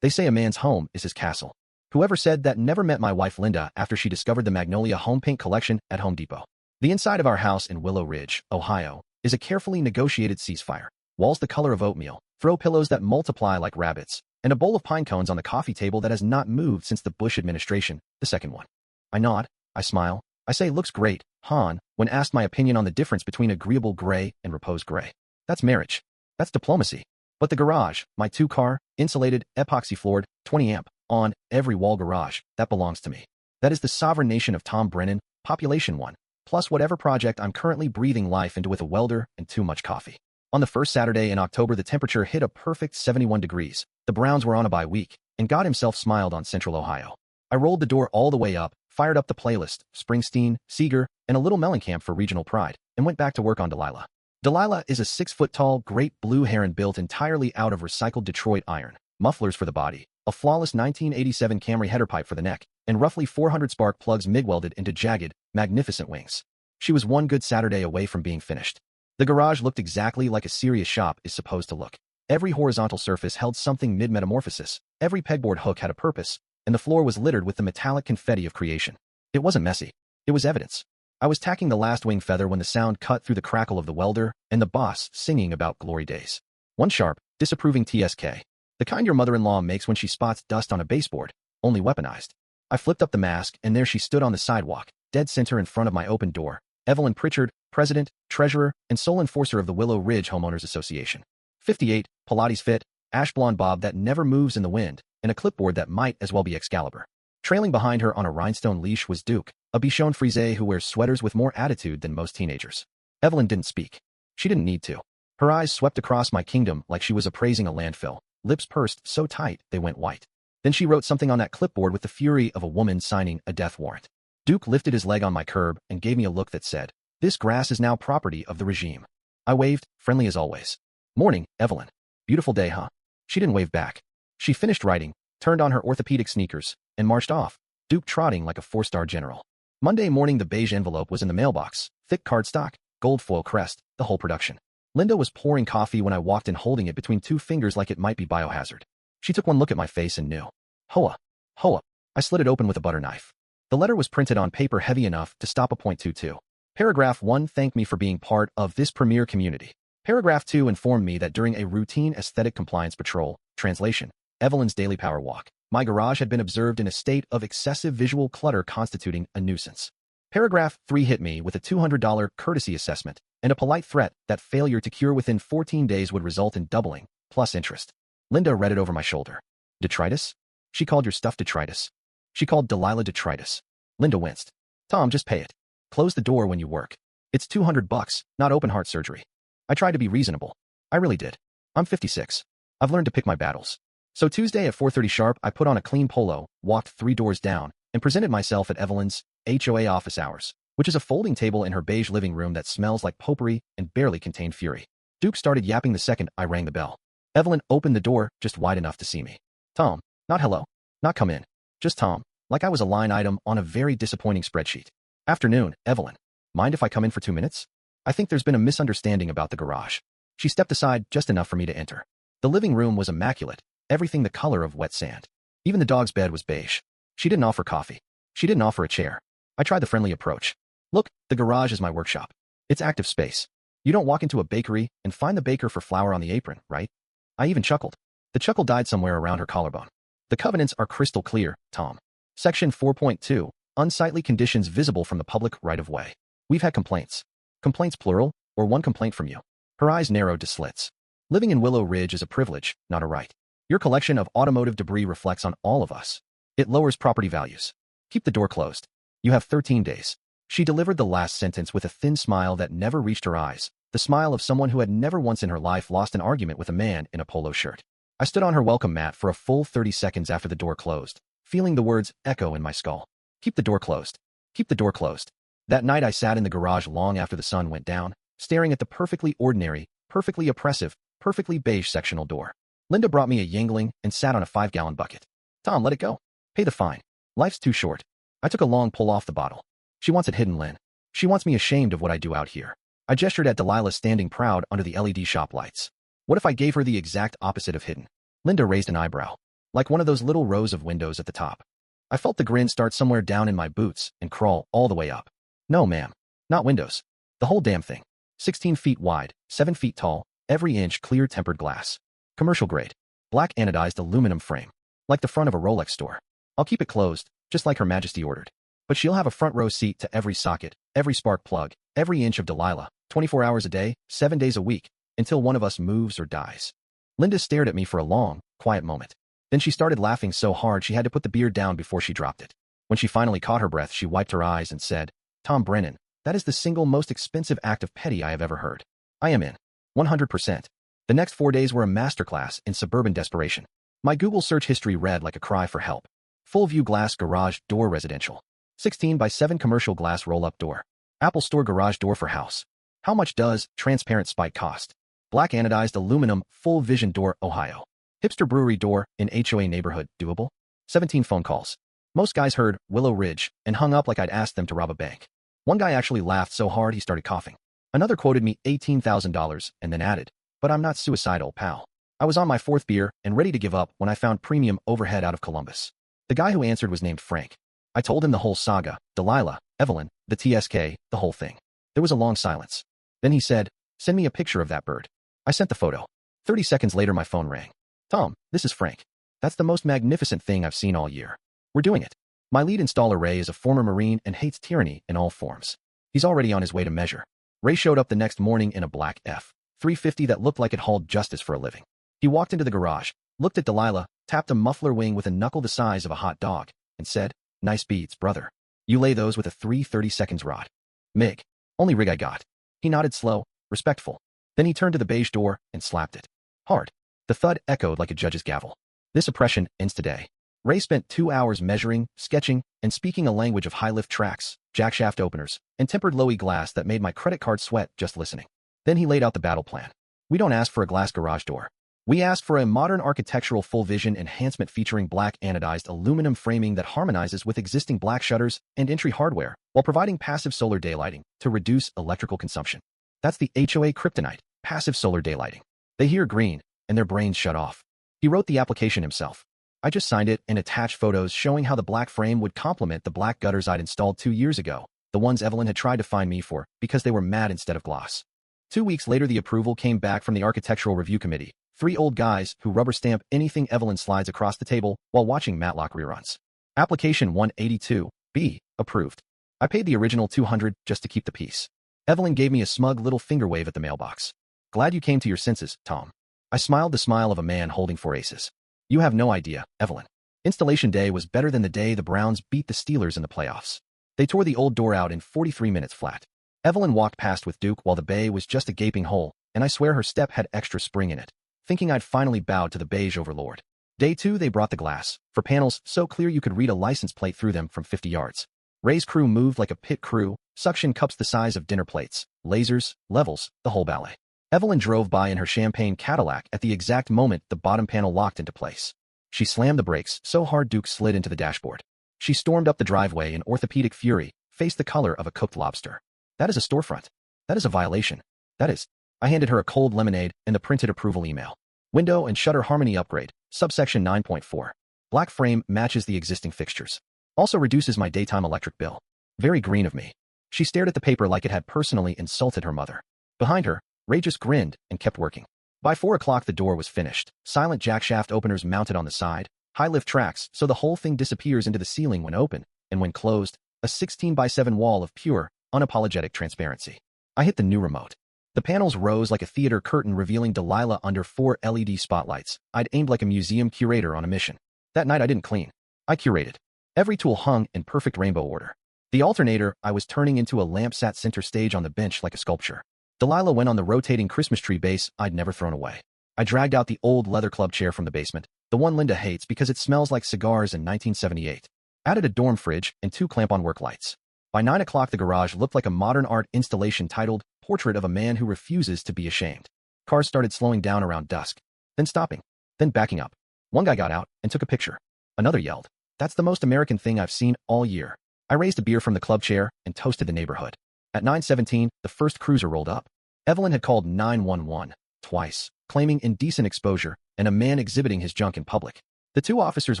They say a man's home is his castle. Whoever said that never met my wife Linda after she discovered the Magnolia Home Paint collection at Home Depot. The inside of our house in Willow Ridge, Ohio, is a carefully negotiated ceasefire. Walls the color of oatmeal, throw pillows that multiply like rabbits, and a bowl of pine cones on the coffee table that has not moved since the Bush administration, the second one. I nod, I smile, I say looks great, Han, when asked my opinion on the difference between agreeable gray and repose gray. That's marriage. That's diplomacy. But the garage, my 2-car, insulated, epoxy-floored, 20-amp, on, every wall garage, that belongs to me. That is the sovereign nation of Tom Brennan, population 1, plus whatever project I'm currently breathing life into with a welder and too much coffee. On the first Saturday in October, the temperature hit a perfect 71 degrees. The Browns were on a bye week, and God himself smiled on Central Ohio. I rolled the door all the way up, fired up the playlist, Springsteen, Seeger, and a little Mellencamp for regional pride, and went back to work on Delilah. Delilah is a 6-foot-tall, great blue heron built entirely out of recycled Detroit iron, mufflers for the body, a flawless 1987 Camry header pipe for the neck, and roughly 400 spark plugs MIG-welded into jagged, magnificent wings. She was one good Saturday away from being finished. The garage looked exactly like a serious shop is supposed to look. Every horizontal surface held something mid-metamorphosis, every pegboard hook had a purpose, and the floor was littered with the metallic confetti of creation. It wasn't messy. It was evidence. I was tacking the last wing feather when the sound cut through the crackle of the welder and the boss singing about glory days. One sharp, disapproving TSK. The kind your mother-in-law makes when she spots dust on a baseboard, only weaponized. I flipped up the mask, and there she stood on the sidewalk, dead center in front of my open door. Evelyn Pritchard, president, treasurer, and sole enforcer of the Willow Ridge Homeowners Association. 58, Pilates fit, ash blonde bob that never moves in the wind, and a clipboard that might as well be Excalibur. Trailing behind her on a rhinestone leash was Duke, a Bichon Frise who wears sweaters with more attitude than most teenagers. Evelyn didn't speak. She didn't need to. Her eyes swept across my kingdom like she was appraising a landfill, lips pursed so tight they went white. Then she wrote something on that clipboard with the fury of a woman signing a death warrant. Duke lifted his leg on my curb and gave me a look that said, "This grass is now property of the regime." I waved, friendly as always. "Morning, Evelyn. Beautiful day, huh?" She didn't wave back. She finished writing, turned on her orthopedic sneakers, and marched off, Duke trotting like a 4-star general. Monday morning, the beige envelope was in the mailbox, thick cardstock, gold foil crest, the whole production. Linda was pouring coffee when I walked in, holding it between 2 fingers like it might be biohazard. She took one look at my face and knew. HOA. HOA. I slid it open with a butter knife. The letter was printed on paper heavy enough to stop a .22. Paragraph 1 thanked me for being part of this premier community. Paragraph 2 informed me that during a routine aesthetic compliance patrol, translation, Evelyn's daily power walk, my garage had been observed in a state of excessive visual clutter constituting a nuisance. Paragraph 3 hit me with a $200 courtesy assessment and a polite threat that failure to cure within 14 days would result in doubling, plus interest. Linda read it over my shoulder. Detritus? She called your stuff detritus. She called Delilah detritus. Linda winced. Tom, just pay it. Close the door when you work. It's $200, not open heart surgery. I tried to be reasonable. I really did. I'm 56. I've learned to pick my battles. So Tuesday at 4:30 sharp, I put on a clean polo, walked 3 doors down, and presented myself at Evelyn's HOA office hours, which is a folding table in her beige living room that smells like potpourri and barely contained fury. Duke started yapping the second I rang the bell. Evelyn opened the door just wide enough to see me. Tom, not hello, not come in, just Tom, like I was a line item on a very disappointing spreadsheet. Afternoon, Evelyn. Mind if I come in for 2 minutes? I think there's been a misunderstanding about the garage. She stepped aside just enough for me to enter. The living room was immaculate, everything the color of wet sand. Even the dog's bed was beige. She didn't offer coffee. She didn't offer a chair. I tried the friendly approach. Look, the garage is my workshop. It's active space. You don't walk into a bakery and find the baker for flour on the apron, right? I even chuckled. The chuckle died somewhere around her collarbone. The covenants are crystal clear, Tom. Section 4.2, unsightly conditions visible from the public right-of-way. We've had complaints. Complaints plural, or one complaint from you. Her eyes narrowed to slits. Living in Willow Ridge is a privilege, not a right. Your collection of automotive debris reflects on all of us. It lowers property values. Keep the door closed. You have 13 days. She delivered the last sentence with a thin smile that never reached her eyes, the smile of someone who had never once in her life lost an argument with a man in a polo shirt. I stood on her welcome mat for a full 30 seconds after the door closed, feeling the words echo in my skull. Keep the door closed. Keep the door closed. That night I sat in the garage long after the sun went down, staring at the perfectly ordinary, perfectly oppressive, perfectly beige sectional door. Linda brought me a Yingling and sat on a 5-gallon bucket. Tom, let it go. Pay the fine. Life's too short. I took a long pull off the bottle. She wants it hidden, Lynn. She wants me ashamed of what I do out here. I gestured at Delilah standing proud under the LED shop lights. What if I gave her the exact opposite of hidden? Linda raised an eyebrow. like one of those little rows of windows at the top. I felt the grin start somewhere down in my boots and crawl all the way up. No, ma'am. Not windows. The whole damn thing. 16 feet wide, 7 feet tall, every inch clear tempered glass. Commercial grade. Black anodized aluminum frame. Like the front of a Rolex store. I'll keep it closed, just like Her Majesty ordered. But she'll have a front row seat to every socket, every spark plug, every inch of Delilah, 24 hours a day, 7 days a week, until one of us moves or dies. Linda stared at me for a long, quiet moment. Then she started laughing so hard she had to put the beer down before she dropped it. When she finally caught her breath, she wiped her eyes and said, "Tom Brennan, that is the single most expensive act of petty I have ever heard. I am in. 100%. The next 4 days were a masterclass in suburban desperation. My Google search history read like a cry for help. Full view glass garage door residential. 16 by 7 commercial glass roll-up door. Apple Store garage door for house. How much does transparent spike cost? Black anodized aluminum full vision door, Ohio. Hipster brewery door in HOA neighborhood, doable? 17 phone calls. Most guys heard Willow Ridge and hung up like I'd asked them to rob a bank. One guy actually laughed so hard he started coughing. Another quoted me $18,000 and then added, "But I'm not suicidal, pal." I was on my 4th beer and ready to give up when I found premium overhead out of Columbus. The guy who answered was named Frank. I told him the whole saga, Delilah, Evelyn, the TSK, the whole thing. There was a long silence. Then he said, "Send me a picture of that bird." I sent the photo. 30 seconds later my phone rang. "Tom, this is Frank. That's the most magnificent thing I've seen all year. We're doing it." My lead installer Ray is a former Marine and hates tyranny in all forms. He's already on his way to measure. Ray showed up the next morning in a black F-350 that looked like it hauled justice for a living. He walked into the garage, looked at Delilah, tapped a muffler wing with a knuckle the size of a hot dog, and said, "Nice beads, brother. You lay those with a 3/30 seconds rod." "MIG. Only rig I got." He nodded slow, respectful. Then he turned to the beige door and slapped it. Hard. The thud echoed like a judge's gavel. This oppression ends today. Ray spent 2 hours measuring, sketching, and speaking a language of high-lift tracks, jackshaft openers, and tempered low-E glass that made my credit card sweat just listening. Then he laid out the battle plan. We don't ask for a glass garage door. We ask for a modern architectural full-vision enhancement featuring black anodized aluminum framing that harmonizes with existing black shutters and entry hardware, while providing passive solar daylighting to reduce electrical consumption. That's the HOA kryptonite, passive solar daylighting. They hear green, and their brains shut off. He wrote the application himself. I just signed it and attached photos showing how the black frame would complement the black gutters I'd installed 2 years ago, the ones Evelyn had tried to find me for because they were matte instead of gloss. 2 weeks later, the approval came back from the Architectural Review Committee, 3 old guys who rubber stamp anything Evelyn slides across the table while watching Matlock reruns. Application 182B, approved. I paid the original $200 just to keep the peace. Evelyn gave me a smug little finger wave at the mailbox. "Glad you came to your senses, Tom." I smiled the smile of a man holding 4 aces. "You have no idea, Evelyn. Installation day was better than the day the Browns beat the Steelers in the playoffs. They tore the old door out in 43 minutes flat." Evelyn walked past with Duke while the bay was just a gaping hole, and I swear her step had extra spring in it, thinking I'd finally bowed to the beige overlord. Day 2, they brought the glass, for panels so clear you could read a license plate through them from 50 yards. Ray's crew moved like a pit crew, suction cups the size of dinner plates, lasers, levels, the whole ballet. Evelyn drove by in her champagne Cadillac at the exact moment the bottom panel locked into place. She slammed the brakes so hard Duke slid into the dashboard. She stormed up the driveway in orthopedic fury, face the color of a cooked lobster. "That is a storefront. That is a violation. That is." I handed her a cold lemonade and the printed approval email. "Window and shutter harmony upgrade, subsection 9.4. Black frame matches the existing fixtures. Also reduces my daytime electric bill." Very green of me. She stared at the paper like it had personally insulted her mother. Behind her, Ray just grinned and kept working. By 4 o'clock the door was finished, silent jackshaft openers mounted on the side, high-lift tracks so the whole thing disappears into the ceiling when open, and when closed, a 16 by 7 wall of pure, unapologetic transparency. I hit the new remote. The panels rose like a theater curtain revealing Delilah under 4 LED spotlights. I'd aimed like a museum curator on a mission. That night I didn't clean. I curated. Every tool hung in perfect rainbow order. The alternator I was turning into a lamp sat center stage on the bench like a sculpture. Delilah went on the rotating Christmas tree base I'd never thrown away. I dragged out the old leather club chair from the basement, the one Linda hates because it smells like cigars in 1978. Added a dorm fridge and 2 clamp-on work lights. By 9 o'clock the garage looked like a modern art installation titled Portrait of a Man Who Refuses to Be Ashamed. Cars started slowing down around dusk, then stopping, then backing up. One guy got out and took a picture. Another yelled, "That's the most American thing I've seen all year." I raised a beer from the club chair and toasted the neighborhood. At 9:17, the first cruiser rolled up. Evelyn had called 911 twice, claiming indecent exposure and a man exhibiting his junk in public. The two officers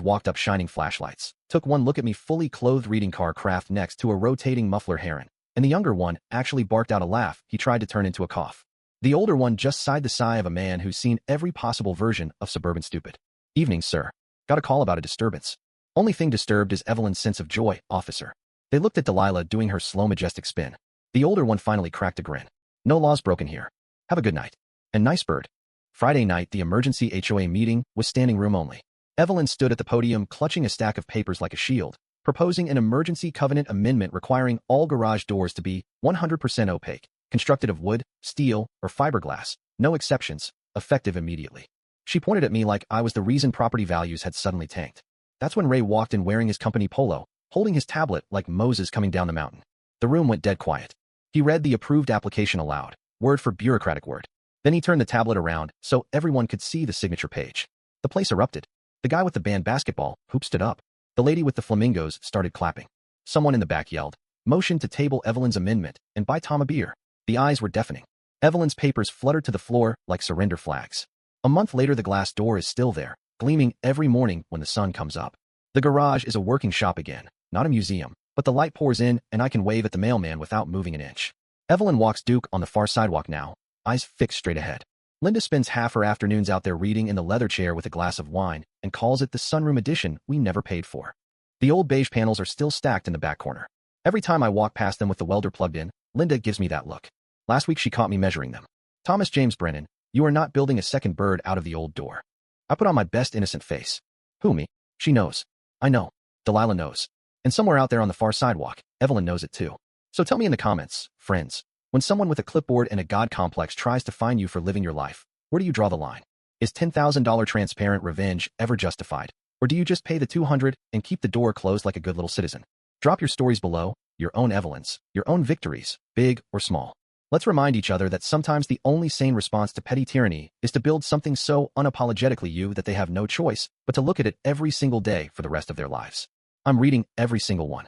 walked up shining flashlights, took one look at me fully clothed reading car craft next to a rotating muffler heron, and the younger one actually barked out a laugh he tried to turn into a cough. The older one just sighed the sigh of a man who's seen every possible version of suburban stupid. Evening, sir. Got a call about a disturbance. Only thing disturbed is Evelyn's sense of joy, officer. They looked at Delilah doing her slow majestic spin. The older one finally cracked a grin. No laws broken here. Have a good night. And nice bird. Friday night, the emergency HOA meeting was standing room only. Evelyn stood at the podium clutching a stack of papers like a shield, proposing an emergency covenant amendment requiring all garage doors to be 100% opaque, constructed of wood, steel, or fiberglass, no exceptions, effective immediately. She pointed at me like I was the reason property values had suddenly tanked. That's when Ray walked in wearing his company polo, holding his tablet like Moses coming down the mountain. The room went dead quiet. He read the approved application aloud, word for bureaucratic word. Then he turned the tablet around so everyone could see the signature page. The place erupted. The guy with the band basketball hoop stood up. The lady with the flamingos started clapping. Someone in the back yelled, motion to table Evelyn's amendment and buy Tom a beer. The eyes were deafening. Evelyn's papers fluttered to the floor like surrender flags. A month later, the glass door is still there, gleaming every morning when the sun comes up. The garage is a working shop again, not a museum, but the light pours in and I can wave at the mailman without moving an inch. Evelyn walks Duke on the far sidewalk now, eyes fixed straight ahead. Linda spends half her afternoons out there reading in the leather chair with a glass of wine and calls it the sunroom edition we never paid for. The old beige panels are still stacked in the back corner. Every time I walk past them with the welder plugged in, Linda gives me that look. Last week she caught me measuring them. Thomas James Brennan, you are not building a second bird out of the old door. I put on my best innocent face. Who, me? She knows. I know. Delilah knows. And somewhere out there on the far sidewalk, Evelyn knows it too. So tell me in the comments, friends, when someone with a clipboard and a God complex tries to fine you for living your life, where do you draw the line? Is $10,000 transparent revenge ever justified? Or do you just pay the $200 and keep the door closed like a good little citizen? Drop your stories below, your own Evelyns, your own victories, big or small. Let's remind each other that sometimes the only sane response to petty tyranny is to build something so unapologetically you that they have no choice but to look at it every single day for the rest of their lives. I'm reading every single one.